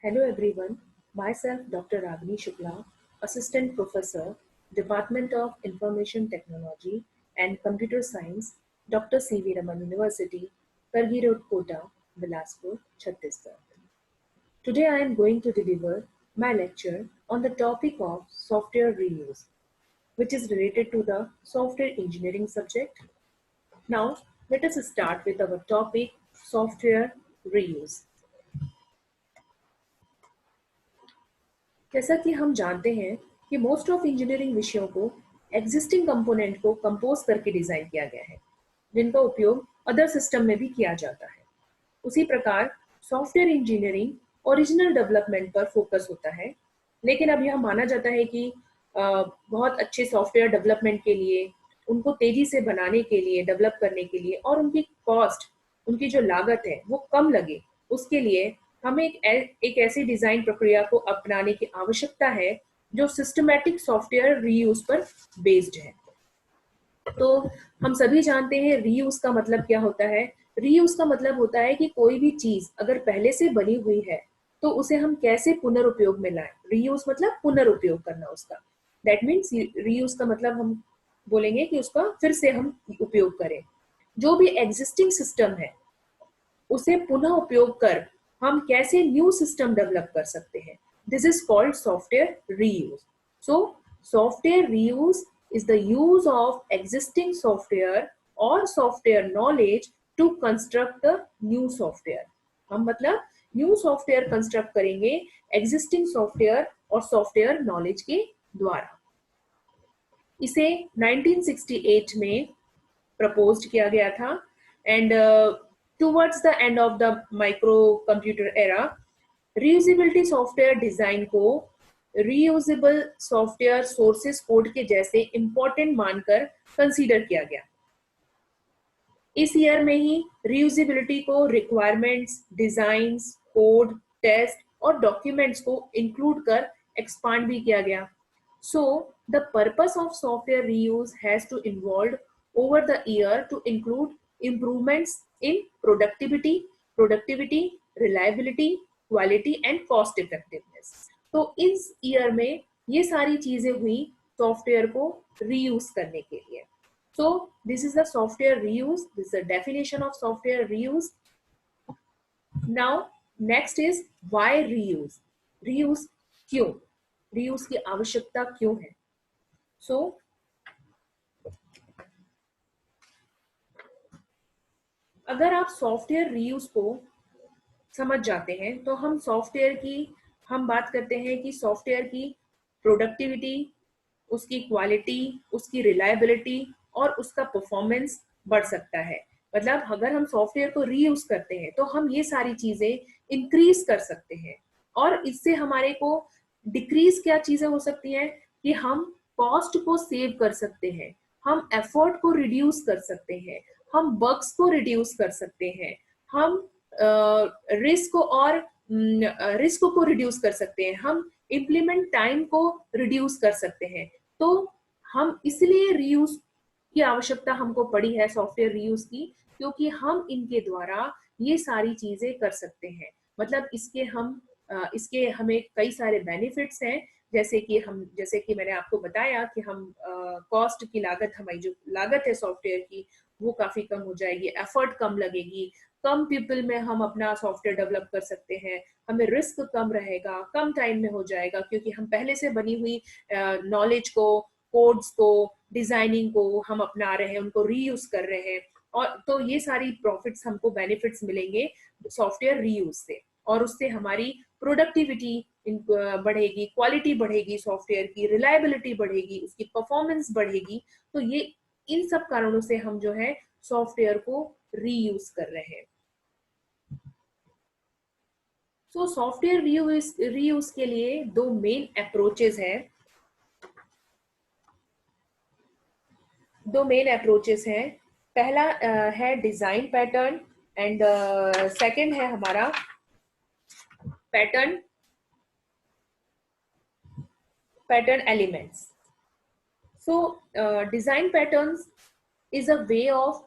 Hello everyone, myself Dr. Ragini Shukla, Assistant Professor, Department of Information Technology and Computer Science, Dr. C.V. Raman University, Kargi Road, Kota, Bilaspur, Chhattisgarh. Today I am going to deliver my lecture on the topic of software reuse, which is related to the software engineering subject. Now, let us start with our topic, software reuse. जैसा कि हम जानते हैं कि most of engineering विषयों को existing component को compose करके डिजाइन किया गया है, जिनका उपयोग अदर सिस्टम में भी किया जाता है। उसी प्रकार सॉफ्टवेयर इंजीनियरिंग ओरिजिनल डेवलपमेंट पर फोकस होता है, लेकिन अब यह माना जाता है कि बहुत अच्छे सॉफ्टवेयर डेवलपमेंट के लिए, उनको तेजी से बनाने के लिए, डेवलप करने के लिए और उनकी कॉस्ट, उनकी जो लागत है वो कम लगे, उसके लिए हमें एक ऐसी डिजाइन प्रक्रिया को अपनाने की आवश्यकता है जो सिस्टमैटिक सॉफ्टवेयर रीयूज पर बेस्ड है। तो हम सभी जानते हैं रीयूज का मतलब क्या होता है। रीयूज का मतलब होता है कि कोई भी चीज अगर पहले से बनी हुई है तो उसे हम कैसे पुनर्उपयोग में लाएं। रीयूज मतलब पुनर्उपयोग करना उसका। दैट मीन्स रीयूज का मतलब हम बोलेंगे कि उसका फिर से हम उपयोग करें। जो भी एग्जिस्टिंग सिस्टम है उसे पुनः उपयोग कर हम कैसे न्यू सिस्टम डेवलप कर सकते हैं। This is called software reuse. So software reuse is the use of existing software or software knowledge to construct the new software. हम मतलब न्यू सॉफ्टवेयर कंस्ट्रक्ट करेंगे एग्जिस्टिंग सॉफ्टवेयर और सॉफ्टवेयर नॉलेज के द्वारा। इसे 1968 में प्रपोज किया गया था and towards the end of the micro computer era reusability software design को रीयूजेबल सॉफ्टवेयर सोर्सेस कोड के जैसे इंपॉर्टेंट मानकर कंसीडर किया गया। इस ईयर में ही रीयूजेबिलिटी को रिक्वायरमेंट्स, डिजाइन्स, कोड, टेस्ट और डॉक्यूमेंट्स को इंक्लूड कर एक्सपांड भी किया गया। So the purpose of software reuse has to evolve over the year to include improvements in productivity, reliability, quality and cost effectiveness. तो इस ईयर में ये सारी चीजें हुई सॉफ्टवेयर को रीयूज करने के लिए। So this is the software reuse. This is the definition of software reuse. Now next is why reuse. Reuse क्यों? रीयूज की आवश्यकता क्यों है? सो अगर आप सॉफ्टवेयर रीयूज को समझ जाते हैं तो हम सॉफ्टवेयर की हम बात करते हैं कि सॉफ्टवेयर की प्रोडक्टिविटी, उसकी क्वालिटी, उसकी रिलायबिलिटी और उसका परफॉर्मेंस बढ़ सकता है। मतलब अगर हम सॉफ्टवेयर को रीयूज करते हैं तो हम ये सारी चीजें इंक्रीज कर सकते हैं और इससे हमारे को डिक्रीज क्या चीजें हो सकती हैं कि हम कॉस्ट को सेव कर सकते हैं, हम एफर्ट को रिड्यूस कर सकते हैं, हम बग्स को रिड्यूस कर सकते हैं, हम रिस्क को रिड्यूस कर सकते हैं, हम इम्प्लीमेंट टाइम को रिड्यूस कर सकते हैं। तो हम इसलिए रीयूज की आवश्यकता हमको पड़ी है सॉफ्टवेयर रीयूज की, क्योंकि हम इनके द्वारा ये सारी चीजें कर सकते हैं। मतलब इसके हमें कई सारे बेनिफिट्स हैं, जैसे कि मैंने आपको बताया कि हम कॉस्ट की लागत, हमारी जो लागत है सॉफ्टवेयर की वो काफी कम हो जाएगी, एफर्ट कम लगेगी, कम पीपल में हम अपना सॉफ्टवेयर डेवलप कर सकते हैं, हमें रिस्क कम रहेगा, कम टाइम में हो जाएगा क्योंकि हम पहले से बनी हुई नॉलेज को, कोड्स को, डिजाइनिंग को हम अपना रहे हैं, उनको रीयूज कर रहे हैं। और तो ये सारी प्रॉफिट्स हमको बेनिफिट्स मिलेंगे सॉफ्टवेयर रीयूज से, और उससे हमारी प्रोडक्टिविटी बढ़ेगी, क्वालिटी बढ़ेगी, सॉफ्टवेयर की रिलायबिलिटी बढ़ेगी, उसकी परफॉर्मेंस बढ़ेगी। तो ये इन सब कारणों से हम जो है सॉफ्टवेयर को रीयूज कर रहे हैं। सो सॉफ्टवेयर रीयूज के लिए दो मेन अप्रोचेस हैं। पहला है डिजाइन पैटर्न एंड सेकंड है हमारा pattern elements. So design patterns is a way of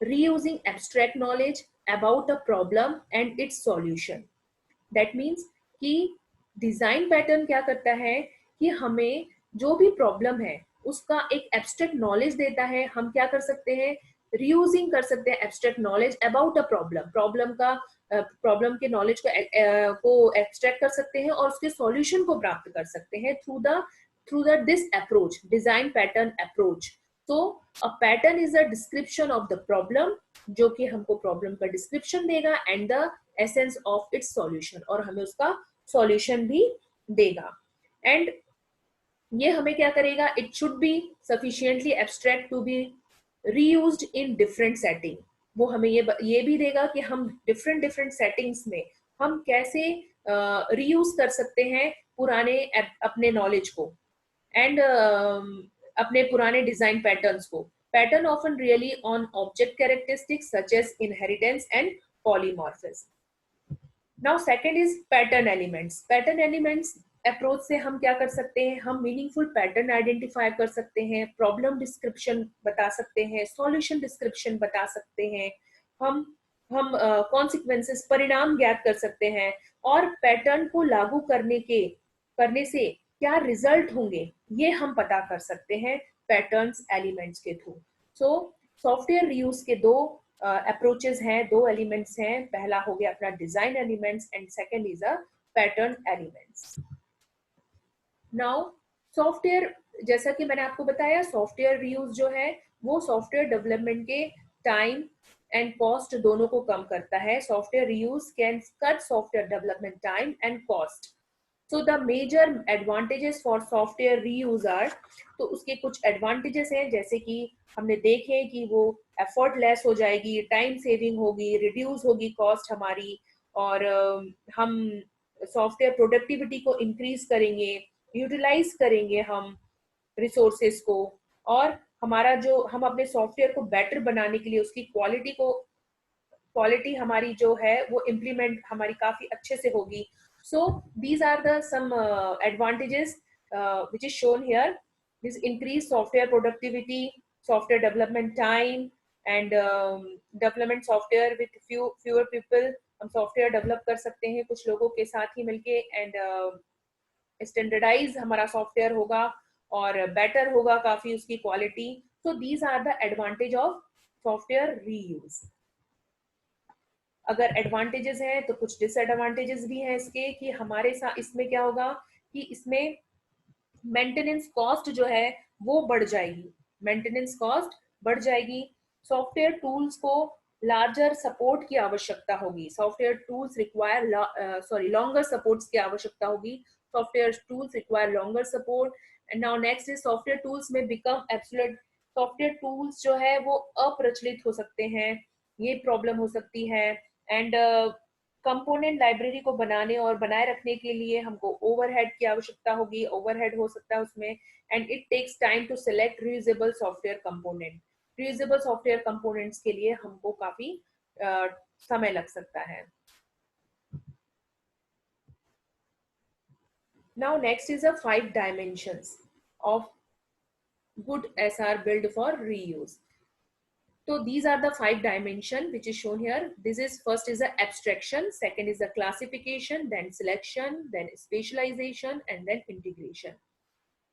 reusing abstract knowledge about a problem and its solution. That means कि डिजाइन पैटर्न क्या करता है कि हमें जो भी प्रॉब्लम है उसका एक एब्स्ट्रैक्ट नॉलेज देता है। हम क्या कर सकते हैं, रीयूजिंग कर सकते हैं abstract knowledge about a problem, problem के नॉलेज को एक्सट्रैक्ट कर सकते हैं और उसके सॉल्यूशन को प्राप्त कर सकते हैं through the this approach, design pattern approach. तो a pattern is a description of the problem, जो कि हमको प्रॉब्लम का डिस्क्रिप्शन देगा and the essence of its solution, और हमें उसका सॉल्यूशन भी देगा। एंड ये हमें क्या करेगा, it should be sufficiently abstract to be reused in different setting. वो हमें ये भी देगा कि हम डिफरेंट डिफरेंट सेटिंग्स में हम कैसे रीयूज कर सकते हैं पुराने अपने नॉलेज को एंड अपने पुराने डिजाइन पैटर्न्स को। Pattern often really on object characteristics such as inheritance and polymorphism. Now second is pattern elements. Pattern elements approach से हम क्या कर सकते हैं, हम मीनिंगफुल पैटर्न आइडेंटिफाई कर सकते हैं, प्रॉब्लम डिस्क्रिप्शन बता सकते हैं, सॉल्यूशन डिस्क्रिप्शन बता सकते हैं, हम कॉन्सिक्वेंसेस परिणाम ज्ञात कर सकते हैं, और पैटर्न को लागू करने से क्या रिजल्ट होंगे ये हम पता कर सकते हैं पैटर्न्स एलिमेंट्स के थ्रू। सो सॉफ्टवेयर रीयूज के दो अप्रोचेस हैं, दो एलिमेंट्स हैं। पहला हो गया अपना design elements and second is a pattern elements. Now software, जैसा कि मैंने आपको बताया, सॉफ्टवेयर रीयूज जो है वो सॉफ्टवेयर डेवलपमेंट के टाइम एंड कॉस्ट दोनों को कम करता है। Software reuse can cut software development time and cost. So the major advantages for software reuse are, तो उसके कुछ एडवांटेजेस हैं जैसे कि हमने देखे कि वो एफर्ट लेस हो जाएगी, टाइम सेविंग होगी, रिड्यूस होगी कॉस्ट हमारी, और हम सॉफ्टवेयर प्रोडक्टिविटी को इंक्रीज करेंगे, यूटिलाइज करेंगे हम रिसोर्सेस को, और हमारा जो हम अपने सॉफ्टवेयर को बेटर बनाने के लिए उसकी क्वालिटी हमारी जो है वो इम्प्लीमेंट हमारी काफी अच्छे से होगी। So these are the some advantages which is shown here. This increased software productivity, software development time, and development software with fewer people। हम सॉफ्टवेयर डेवलप कर सकते हैं कुछ लोगों के साथ ही मिलके, एंड स्टैंडर्डाइज हमारा सॉफ्टवेयर होगा और बेटर होगा काफी उसकी quality. So these are the advantage of software reuse. अगर एडवांटेजेस हैं तो कुछ डिसएडवांटेजेस भी हैं इसके, कि हमारे साथ इसमें क्या होगा कि इसमें मेंटेनेंस कॉस्ट जो है वो बढ़ जाएगी, मेंटेनेंस कॉस्ट बढ़ जाएगी। सॉफ्टवेयर टूल्स को लार्जर सपोर्ट की आवश्यकता होगी, software tools require longer supports की आवश्यकता होगी, software tools require longer support. And now next is software tools में बिकम एब्सोल्यूट। सॉफ्टवेयर टूल्स जो है वो अप्रचलित हो सकते हैं, ये प्रॉब्लम हो सकती है। एंड कंपोनेंट लाइब्रेरी को बनाने और बनाए रखने के लिए हमको ओवरहेड की आवश्यकता होगी, ओवरहेड हो सकता है उसमें। And it takes time to select reusable software component. Reusable software components के लिए हमको काफी समय लग सकता है। Now next is a 5 dimensions of good SR build for reuse. So these are the 5 dimension which is shown here. This is first is the abstraction, second is the classification, then selection, then spatialization, and then integration.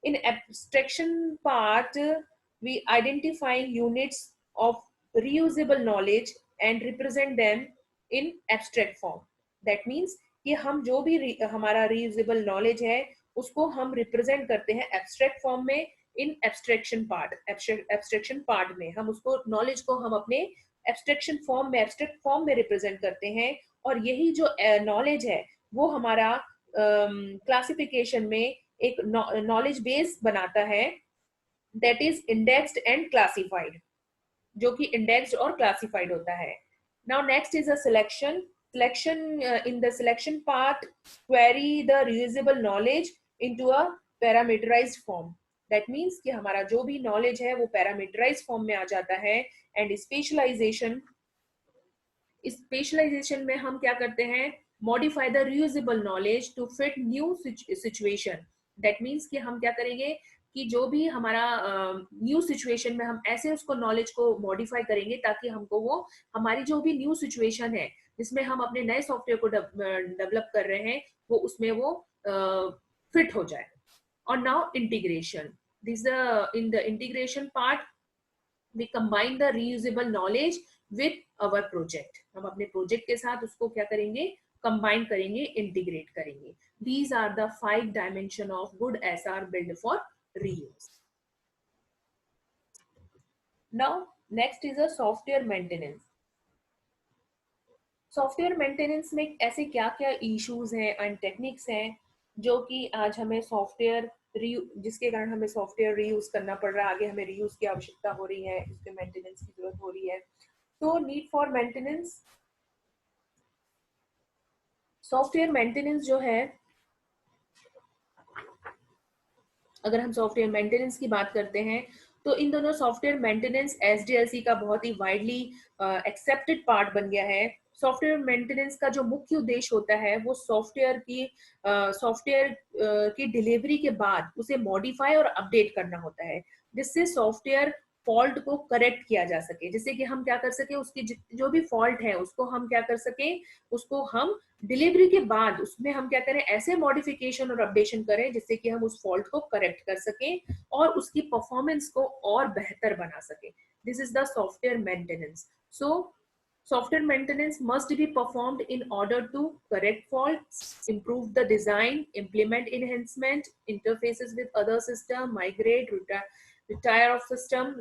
In abstraction part, we identify units of reusable knowledge and represent them in abstract form. That means कि हम जो भी हमारा reusable knowledge है उसको हम represent करते हैं abstract form में। इन एब्स्ट्रैक्शन पार्ट में हम उसको नॉलेज को हम अपने एब्स्ट्रैक्ट फॉर्म में रिप्रेजेंट करते हैं, और यही जो नॉलेज है वो हमारा क्लासिफिकेशन में एक नॉलेज बेस बनाता है, that is indexed and classified, जो कि इंडेक्स्ड और क्लासिफाइड होता है। Now next is a selection. In the selection part, query the reusable knowledge into a parameterized form. That means कि हमारा जो भी knowledge है वो parameterized form में आ जाता है। And specialization में हम क्या करते हैं, modify the reusable knowledge to fit new situation. That means कि हम क्या करेंगे कि जो भी हमारा न्यू सिचुएशन में हम ऐसे उसको नॉलेज को मॉडिफाई करेंगे ताकि हमको वो हमारी जो भी न्यू सिचुएशन है जिसमें हम अपने नए सॉफ्टवेयर को डेवलप कर रहे हैं वो उसमें वो फिट हो जाए. और now integration. This in the integration part we combine the reusable knowledge with our project. हम अपने प्रोजेक्ट के साथ उसको क्या करेंगे, कंबाइन करेंगे, इंटीग्रेट करेंगे. These are the 5 dimension of good SR build for reuse. Now next is a software maintenance. Software maintenance में ऐसे क्या क्या इश्यूज हैं एंड टेक्निक्स हैं जो कि आज हमें सॉफ्टवेयर जिसके कारण हमें सॉफ्टवेयर रीयूज करना पड़ रहा है, आगे हमें रीयूज की आवश्यकता हो रही है, इसके मेंटेनेंस की जरूरत हो रही है. तो need for maintenance, software maintenance जो है, अगर हम सॉफ्टवेयर मेंटेनेंस की बात करते हैं तो इन दोनों सॉफ्टवेयर मेंटेनेंस एसडीएलसी का बहुत ही वाइडली एक्सेप्टेड पार्ट बन गया है. सॉफ्टवेयर मेंटेनेंस का जो मुख्य उद्देश्य होता है वो सॉफ्टवेयर की डिलीवरी के बाद उसे मॉडिफाई और अपडेट करना होता है, जिससे सॉफ्टवेयर फॉल्ट को करेक्ट किया जा सके. जैसे कि हम क्या कर सके, उसकी जो भी फॉल्ट है उसको हम क्या कर सके, उसको हम डिलीवरी के बाद उसमें हम क्या करें, ऐसे मॉडिफिकेशन और अपडेशन करें जिससे कि हम उस फॉल्ट को करेक्ट कर सकें और उसकी परफॉर्मेंस को और बेहतर बना सकें. This is the software maintenance. So software maintenance must be performed in order to correct faults, improve the design, implement enhancement, interfaces with other system, migrate, retire system.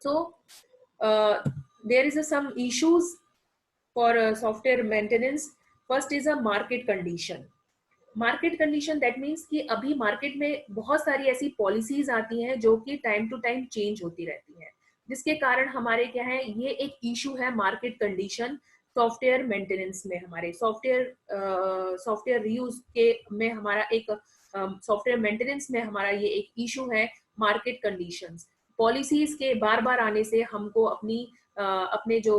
So there is some issues for software maintenance. First is a market condition. Market condition that means कि अभी market में बहुत सारी ऐसी policies आती हैं जो कि टाइम टू टाइम चेंज होती रहती हैं, जिसके कारण हमारे क्या है, ये एक इशू है मार्केट कंडीशन. सॉफ्टवेयर मेंटेनेंस में हमारे सॉफ्टवेयर रीयूज के में हमारा एक सॉफ्टवेयर मेंटेनेंस में हमारा ये एक इशू है, मार्केट कंडीशंस. पॉलिसीज के बार बार आने से हमको अपने जो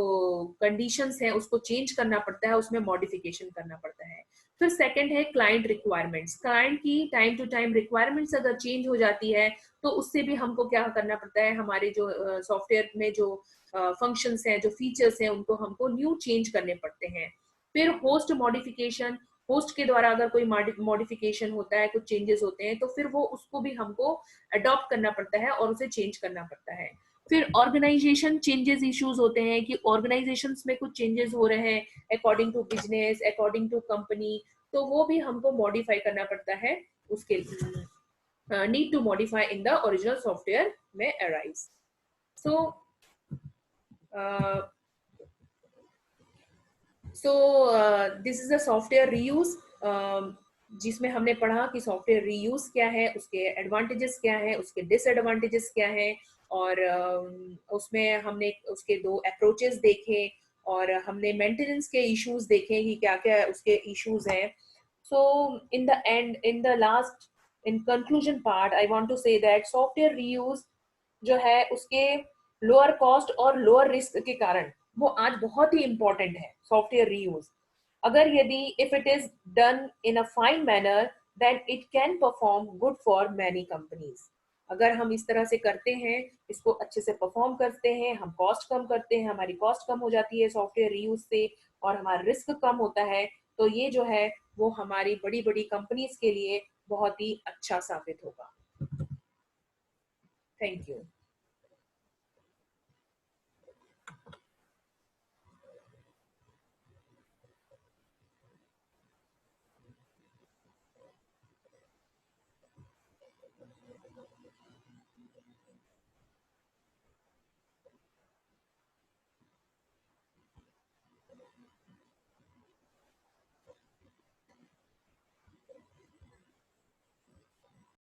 कंडीशंस हैं उसको चेंज करना पड़ता है, उसमें मॉडिफिकेशन करना पड़ता है. फिर सेकंड है क्लाइंट रिक्वायरमेंट्स. क्लाइंट की टाइम टू टाइम रिक्वायरमेंट्स अगर चेंज हो जाती है तो उससे भी हमको क्या करना पड़ता है, हमारे जो सॉफ्टवेयर में जो फंक्शंस हैं, जो फीचर्स हैं, उनको हमको न्यू चेंज करने पड़ते हैं. फिर होस्ट मॉडिफिकेशन. होस्ट के द्वारा अगर कोई मॉडिफिकेशन होता है, कुछ चेंजेस होते हैं, तो फिर वो उसको भी हमको अडॉप्ट करना पड़ता है और उसे चेंज करना पड़ता है. फिर ऑर्गेनाइजेशन चेंजेस इश्यूज होते हैं कि ऑर्गेनाइजेशंस में कुछ चेंजेस हो रहे हैं according to business, according to company, तो वो भी हमको मॉडिफाई करना पड़ता है. उसके need to modify in the original software में arise. So this is a software reuse, जिसमें हमने पढ़ा कि सॉफ्टवेयर रीयूज क्या है, उसके एडवांटेजेस क्या है, उसके डिसएडवांटेजेस क्या है, और उसमें हमने उसके 2 अप्रोचेस देखे और हमने मेंटेनेंस के इश्यूज देखे कि क्या क्या उसके इश्यूज हैं. So in the end, in the last, in conclusion part, I want to say that software reuse जो है उसके लोअर कॉस्ट और लोअर रिस्क के कारण वो आज बहुत ही इंपॉर्टेंट है. सॉफ्टवेयर रीयूज अगर यदि if it is done in a fine manner then it can perform good for many companies. अगर हम इस तरह से करते हैं, इसको अच्छे से परफॉर्म करते हैं, हम कॉस्ट कम करते हैं, हमारी कॉस्ट कम हो जाती है सॉफ्टवेयर रीयूज से और हमारा रिस्क कम होता है, तो ये जो है वो हमारी बड़ी बड़ी कंपनीज के लिए बहुत ही अच्छा साबित होगा. Thank you.